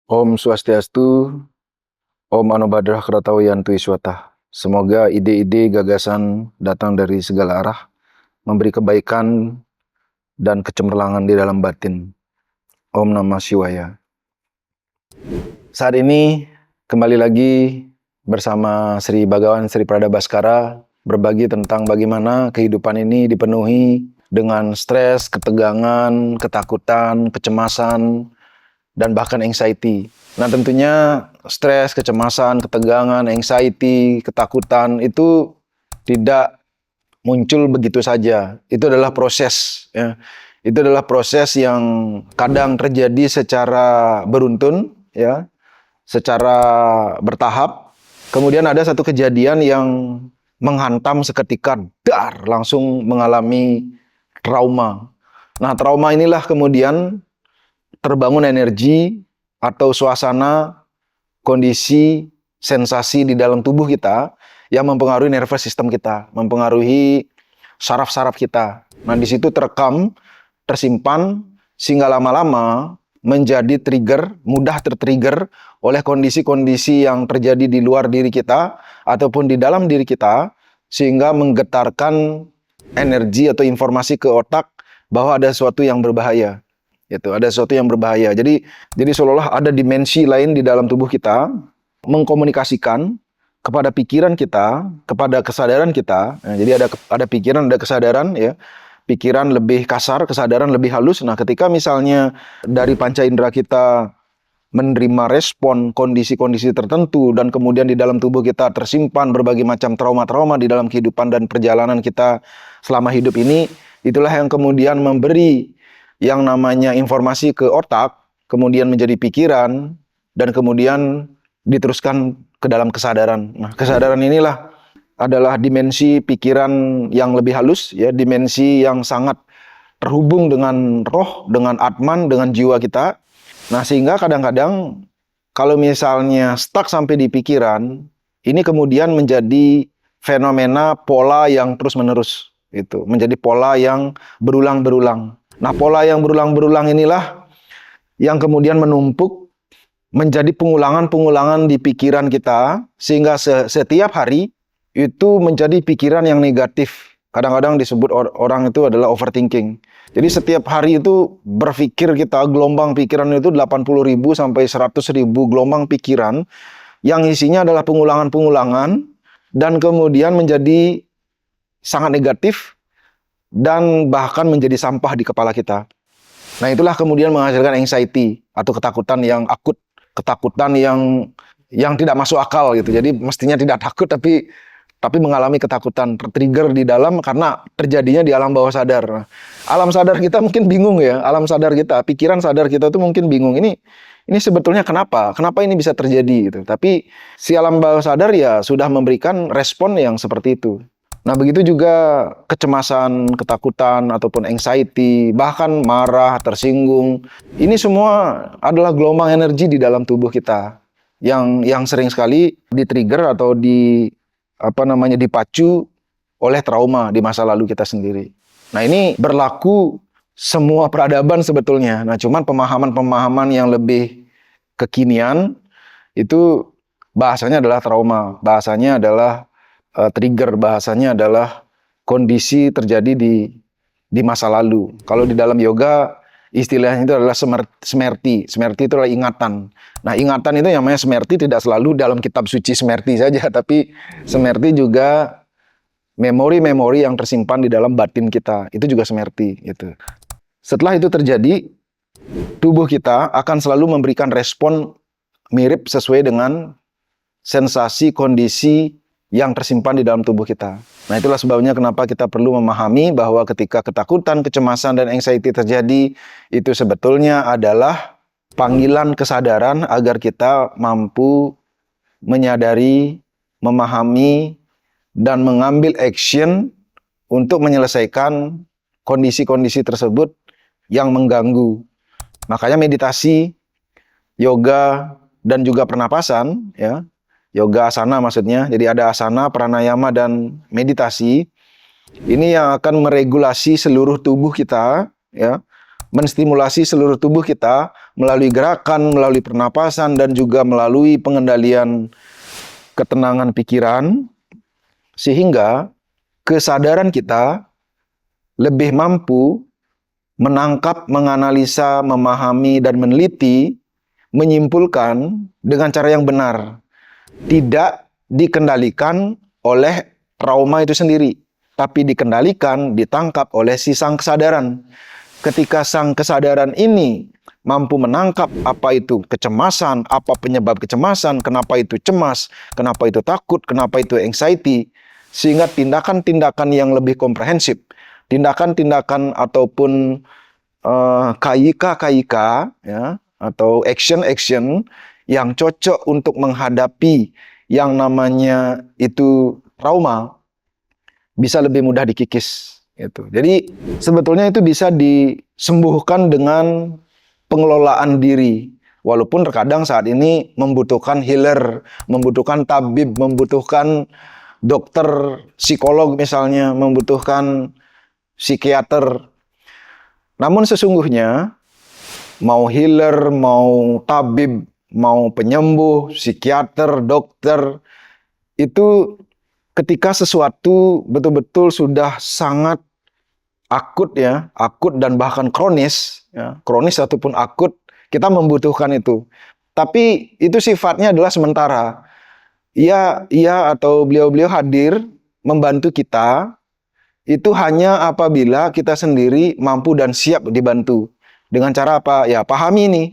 Om Swastiastu, Om Anubhadrah Kratawo Yantu Iswata. Semoga ide-ide gagasan datang dari segala arah, memberi kebaikan dan kecemerlangan di dalam batin. Om Namah Shivaya. Saat ini kembali lagi bersama Sri Bhagawan Sri Pradabaskara berbagi tentang bagaimana kehidupan ini dipenuhi dengan stres, ketegangan, ketakutan, kecemasan, dan bahkan anxiety. Nah, tentunya stres, kecemasan, ketegangan, anxiety, ketakutan itu tidak muncul begitu saja. Itu adalah proses, ya. Itu adalah proses yang kadang terjadi secara beruntun, ya, secara bertahap. Kemudian ada satu kejadian yang menghantam seketika, dar, langsung mengalami trauma. Nah, trauma inilah kemudian terbangun energi atau suasana, kondisi, sensasi di dalam tubuh kita yang mempengaruhi nervous system kita, mempengaruhi saraf-saraf kita. Nah, di situ terekam, tersimpan, sehingga lama-lama menjadi trigger, mudah tertrigger oleh kondisi-kondisi yang terjadi di luar diri kita ataupun di dalam diri kita, sehingga menggetarkan energi atau informasi ke otak bahwa ada sesuatu yang berbahaya. Ada sesuatu yang berbahaya. Jadi seolah-olah ada dimensi lain di dalam tubuh kita mengkomunikasikan kepada pikiran kita, kepada kesadaran kita. Nah, jadi ada pikiran, ada kesadaran, ya. Pikiran lebih kasar, kesadaran lebih halus. Nah, ketika misalnya dari panca indera kita menerima respon kondisi-kondisi tertentu dan kemudian di dalam tubuh kita tersimpan berbagai macam trauma-trauma di dalam kehidupan dan perjalanan kita selama hidup ini, itulah yang kemudian memberi yang namanya informasi ke otak, kemudian menjadi pikiran, dan kemudian diteruskan ke dalam kesadaran. Nah, kesadaran inilah adalah dimensi pikiran yang lebih halus, ya, dimensi yang sangat terhubung dengan roh, dengan atman, dengan jiwa kita. Nah, sehingga kadang-kadang kalau misalnya stuck sampai di pikiran, ini kemudian menjadi fenomena pola yang terus-menerus. Itu menjadi pola yang berulang-berulang. Nah, pola yang berulang-berulang inilah yang kemudian menumpuk menjadi pengulangan-pengulangan di pikiran kita, sehingga setiap hari itu menjadi pikiran yang negatif. Kadang-kadang disebut orang itu adalah overthinking. Jadi setiap hari itu berpikir kita, gelombang pikiran itu 80.000 sampai 100.000 gelombang pikiran yang isinya adalah pengulangan-pengulangan dan kemudian menjadi sangat negatif dan bahkan menjadi sampah di kepala kita. Nah, itulah kemudian menghasilkan anxiety atau ketakutan yang akut, ketakutan yang tidak masuk akal gitu. Jadi mestinya tidak takut tapi mengalami ketakutan, tertrigger di dalam karena terjadinya di alam bawah sadar. Nah, alam sadar kita mungkin bingung, ya. Alam sadar kita, pikiran sadar kita tuh mungkin bingung. Ini sebetulnya kenapa? Kenapa ini bisa terjadi gitu. Tapi si alam bawah sadar ya sudah memberikan respon yang seperti itu. Nah, begitu juga kecemasan, ketakutan, ataupun anxiety, bahkan marah, tersinggung. Ini semua adalah gelombang energi di dalam tubuh kita yang sering sekali di-trigger atau dipacu oleh trauma di masa lalu kita sendiri. Nah, ini berlaku semua peradaban sebetulnya. Nah, cuman pemahaman-pemahaman yang lebih kekinian itu bahasanya adalah trauma, bahasanya adalah trigger, bahasanya adalah kondisi terjadi di masa lalu. Kalau di dalam yoga istilahnya itu adalah smerti. Smerti itu adalah ingatan. Nah, ingatan itu yang namanya smerti tidak selalu dalam kitab suci smerti saja, tapi smerti juga memori-memori yang tersimpan di dalam batin kita. Itu juga smerti gitu. Setelah itu terjadi, tubuh kita akan selalu memberikan respon mirip sesuai dengan sensasi, kondisi yang tersimpan di dalam tubuh kita. Nah, itulah sebabnya kenapa kita perlu memahami bahwa ketika ketakutan, kecemasan, dan anxiety terjadi, itu sebetulnya adalah panggilan kesadaran agar kita mampu menyadari, memahami, dan mengambil action untuk menyelesaikan kondisi-kondisi tersebut yang mengganggu. Makanya meditasi, yoga, dan juga pernapasan, ya, yoga asana maksudnya. Jadi ada asana, pranayama, dan meditasi. Ini yang akan meregulasi seluruh tubuh kita, ya, menstimulasi seluruh tubuh kita melalui gerakan, melalui pernapasan, dan juga melalui pengendalian ketenangan pikiran, sehingga kesadaran kita lebih mampu menangkap, menganalisa, memahami, dan meneliti, menyimpulkan dengan cara yang benar. Tidak dikendalikan oleh trauma itu sendiri, tapi dikendalikan, ditangkap oleh si sang kesadaran. Ketika sang kesadaran ini mampu menangkap apa itu kecemasan, apa penyebab kecemasan, kenapa itu cemas, kenapa itu takut, kenapa itu anxiety, sehingga tindakan-tindakan yang lebih komprehensif, tindakan-tindakan ataupun KIK ya, atau action-action yang cocok untuk menghadapi yang namanya itu trauma bisa lebih mudah dikikis gitu. Jadi sebetulnya itu bisa disembuhkan dengan pengelolaan diri. Walaupun terkadang saat ini membutuhkan healer, membutuhkan tabib, membutuhkan dokter, psikolog misalnya, membutuhkan psikiater. Namun sesungguhnya mau healer, mau tabib, mau penyembuh, psikiater, dokter, itu ketika sesuatu betul-betul sudah sangat akut ya, akut dan bahkan kronis, ya, kronis ataupun akut, kita membutuhkan itu. Tapi itu sifatnya adalah sementara. Ia atau beliau-beliau hadir membantu kita itu hanya apabila kita sendiri mampu dan siap dibantu. Dengan cara apa? Ya, pahami ini.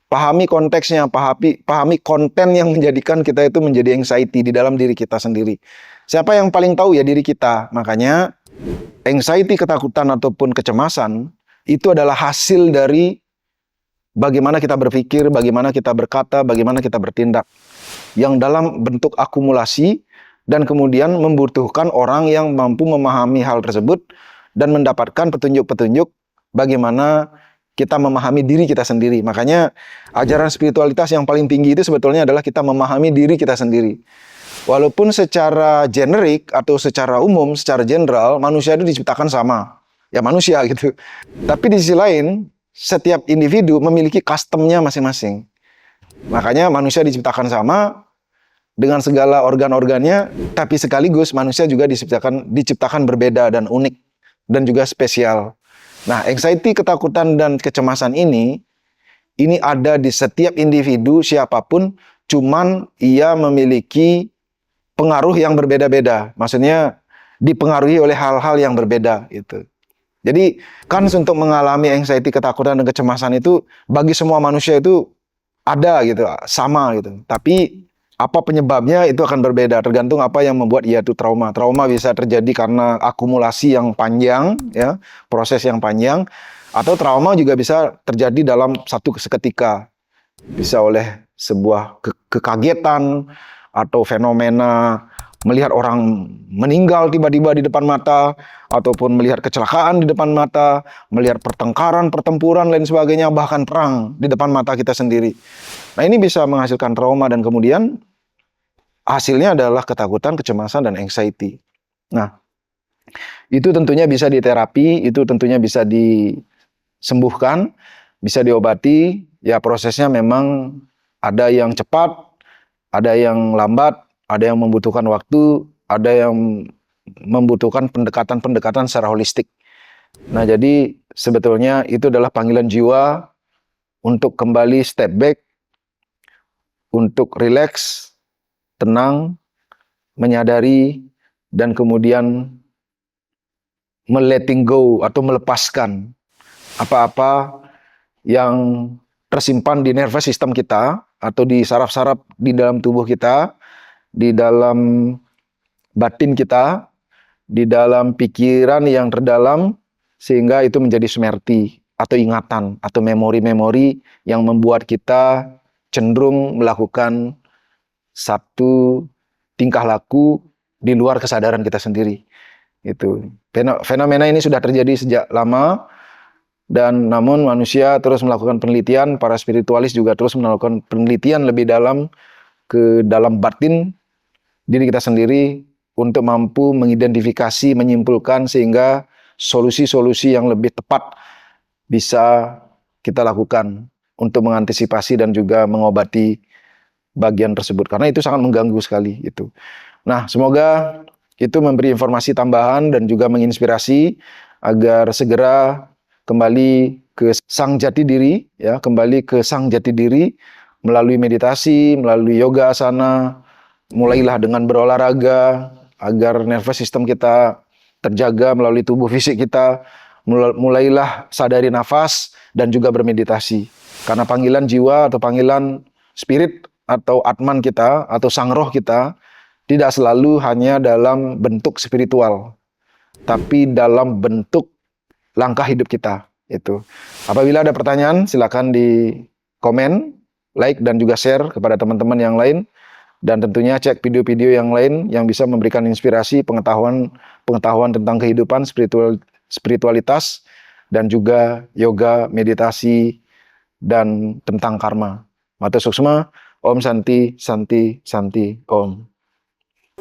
Pahami konteksnya, pahami konten yang menjadikan kita itu menjadi anxiety di dalam diri kita sendiri. Siapa yang paling tahu? Ya diri kita. Makanya anxiety, ketakutan ataupun kecemasan itu adalah hasil dari bagaimana kita berpikir, bagaimana kita berkata, bagaimana kita bertindak. Yang dalam bentuk akumulasi dan kemudian membutuhkan orang yang mampu memahami hal tersebut dan mendapatkan petunjuk-petunjuk bagaimana kita memahami diri kita sendiri. Makanya ajaran spiritualitas yang paling tinggi itu sebetulnya adalah kita memahami diri kita sendiri. Walaupun secara generik atau secara umum, secara general, manusia itu diciptakan sama. Ya manusia gitu. Tapi di sisi lain, setiap individu memiliki custom-nya masing-masing. Makanya manusia diciptakan sama dengan segala organ-organnya, tapi sekaligus manusia juga diciptakan berbeda dan unik dan juga spesial. Nah, anxiety, ketakutan dan kecemasan ini ada di setiap individu siapapun, cuman ia memiliki pengaruh yang berbeda-beda. Maksudnya dipengaruhi oleh hal-hal yang berbeda gitu. Jadi kan untuk mengalami anxiety, ketakutan dan kecemasan itu bagi semua manusia itu ada gitu, sama gitu. Tapi apa penyebabnya itu akan berbeda, tergantung apa yang membuat ia itu trauma. Trauma bisa terjadi karena akumulasi yang panjang, ya, proses yang panjang, atau trauma juga bisa terjadi dalam satu seketika. Bisa oleh sebuah kekagetan atau fenomena melihat orang meninggal tiba-tiba di depan mata, ataupun melihat kecelakaan di depan mata, melihat pertengkaran, pertempuran, lain sebagainya, bahkan perang di depan mata kita sendiri. Nah, ini bisa menghasilkan trauma dan kemudian hasilnya adalah ketakutan, kecemasan, dan anxiety. Nah, itu tentunya bisa diterapi, itu tentunya bisa disembuhkan, bisa diobati. Ya, prosesnya memang ada yang cepat, ada yang lambat, ada yang membutuhkan waktu, ada yang membutuhkan pendekatan-pendekatan secara holistik. Nah, jadi sebetulnya itu adalah panggilan jiwa untuk kembali step back, untuk relax, tenang, menyadari, dan kemudian letting go atau melepaskan apa-apa yang tersimpan di nervous system kita atau di saraf-saraf di dalam tubuh kita, di dalam batin kita, di dalam pikiran yang terdalam, sehingga itu menjadi smerti atau ingatan atau memori-memori yang membuat kita cenderung melakukan satu tingkah laku di luar kesadaran kita sendiri. Itu fenomena ini sudah terjadi sejak lama, dan namun manusia terus melakukan penelitian, para spiritualis juga terus melakukan penelitian lebih dalam ke dalam batin diri kita sendiri untuk mampu mengidentifikasi, menyimpulkan sehingga solusi-solusi yang lebih tepat bisa kita lakukan. untuk mengantisipasi dan juga mengobati bagian tersebut karena itu sangat mengganggu sekali itu. Nah, semoga itu memberi informasi tambahan dan juga menginspirasi agar segera kembali ke sang jati diri, ya, kembali ke sang jati diri melalui meditasi, melalui yoga asana. Mulailah dengan berolahraga agar nervous system kita terjaga melalui tubuh fisik kita. Mulailah sadari nafas dan juga bermeditasi. Karena panggilan jiwa atau panggilan spirit atau atman kita atau sang roh kita tidak selalu hanya dalam bentuk spiritual, tapi dalam bentuk langkah hidup kita. Itu. Apabila ada pertanyaan, silakan di komen, like dan juga share kepada teman-teman yang lain. Dan tentunya cek video-video yang lain yang bisa memberikan inspirasi, pengetahuan tentang kehidupan, spiritualitas, dan juga yoga, meditasi, dan tentang karma. Mata Suksma, Om Santi, Santi, Santi, Om.